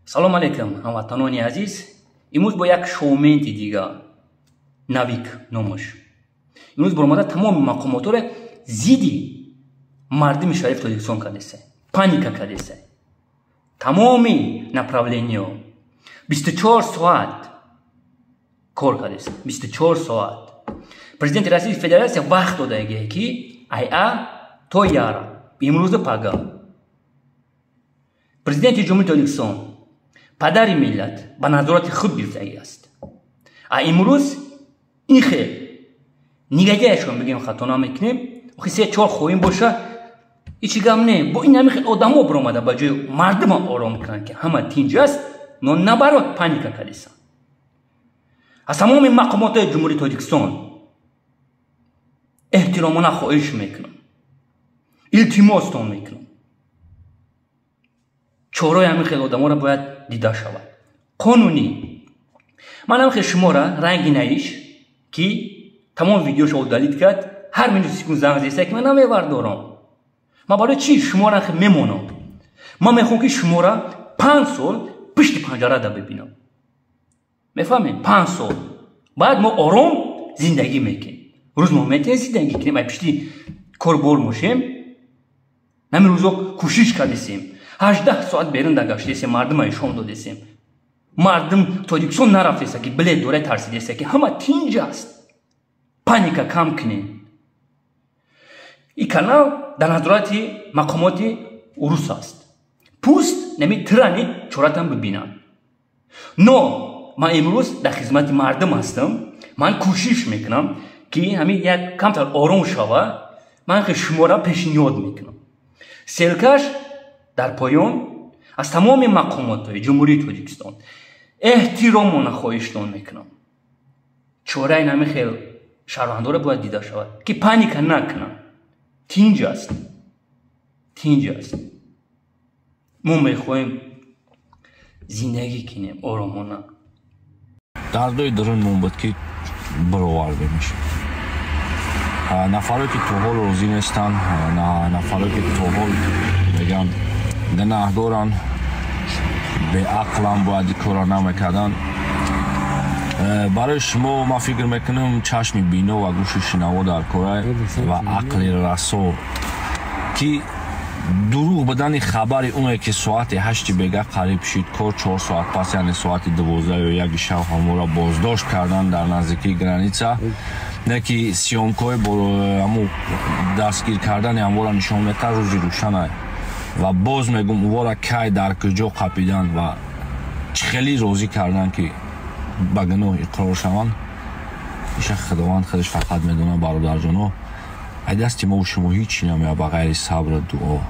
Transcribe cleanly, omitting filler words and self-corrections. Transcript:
салом алейкум ҳамватанони азиз. имрӯз бо як шоументи дигар навик номаш имрӯз баромада тамоми мақомотро зидди мардими шариф Тоҷикистон кардеса, паника кардеса. Тамоми направлениё 24 соат кор кардеса. 24 соат президенти Российской Федерации вақт додааги ки айа то яра имрӯза пага президенти ҷумҳурии Тоҷикистон падари миллат ба назорати худ гирифтагӣ аст. Имрӯз ин хел нигагиашон бигем хато намекунем, охи 3-4 хоҳим боша ичи гам не. Бо ин ҳамин хел одамо биромада ба ҷои мардума ором кунанд ки ҳама тинҷ аст, но набарот паника кардеса. аз тамоми мақомотои ҷумҳурии Тоҷикистон эҳтиромона хоҳиш мекунам, илтимостон мекунам, чораи ҳамин хел одаморо бояд дида шавад. қонунӣ ман ҳамин хел шуморо ранги наиш ки тамом видеошо далит кард, ҳар минути секунд занг зеса ки ман намевардорам. ман барои чӣ шуморо хел мемонам? ман мехоҳам ки шуморо 5 сол пишти панҷарада бибинам. мефаҳмед? 5 сол баъд мо ором зиндагӣ мекунем. рӯз мо метавонем зиндагӣ кунем, ай пишти корбор мошем. ҳамин рӯзо кӯшиш кардесем, 18 соат берун дагаштесем, мардума шом додесем. мардум Тоҷикистон нарафтеса ки билет дора, тарсидеса ки ҳама тинҷ аст. паника кам кунем. ин канал дар назорати мақомоти урус аст. пуст нами трани чоратам бибинам. но ман имрӯз дар хизмати мардум ҳастам. ман кӯшиш мекунам ки ҳамин як камтар ором шава. ман хел шуморо пешниҳод мекунам. селкаш дар поён аз тамоми мақомотои ҷумҳурии Тоҷикистон эҳтиромона хоҳиштон мекунам. чораи ҳамин хел шаҳрвандоро бояд дида шавад ки паника накунам. тинҷ аст. тинҷ аст. мо мехоҳем зиндагӣ кунем оромона. дардои дурунмон буд ки баровар бемешем. нафаре ки то ҳол розӣ нестанд, нафаре ки то ҳол мегӯянд гунаҳ доранд, беақланд, бояд ин корро намекарданд. барои шумо ман фикр мекунам чашми бино ва гӯши шинаво дар кора ва ақли расо ки дуруғ бидани хабари оне ки соати 8 бега қариб шид кор 4 соат пас, яъне соати 12 ё 1 шаб ҳаморо боздошт кардан дар наздикии граница. не ки сиёмкои бо ҳамо дастгир кардани ҳаморо нишон метад рӯзи рӯшана. ва боз мегум увора кай дар куҷо қапидан ва чӣ хеле розӣ кардан ки ба гуноҳ иқрор шаванд. иша худованд худаш фақат медонад. бародарҷоно, ай дасти мо шумо ҳичи намеяд ба ғайри сабру дуо.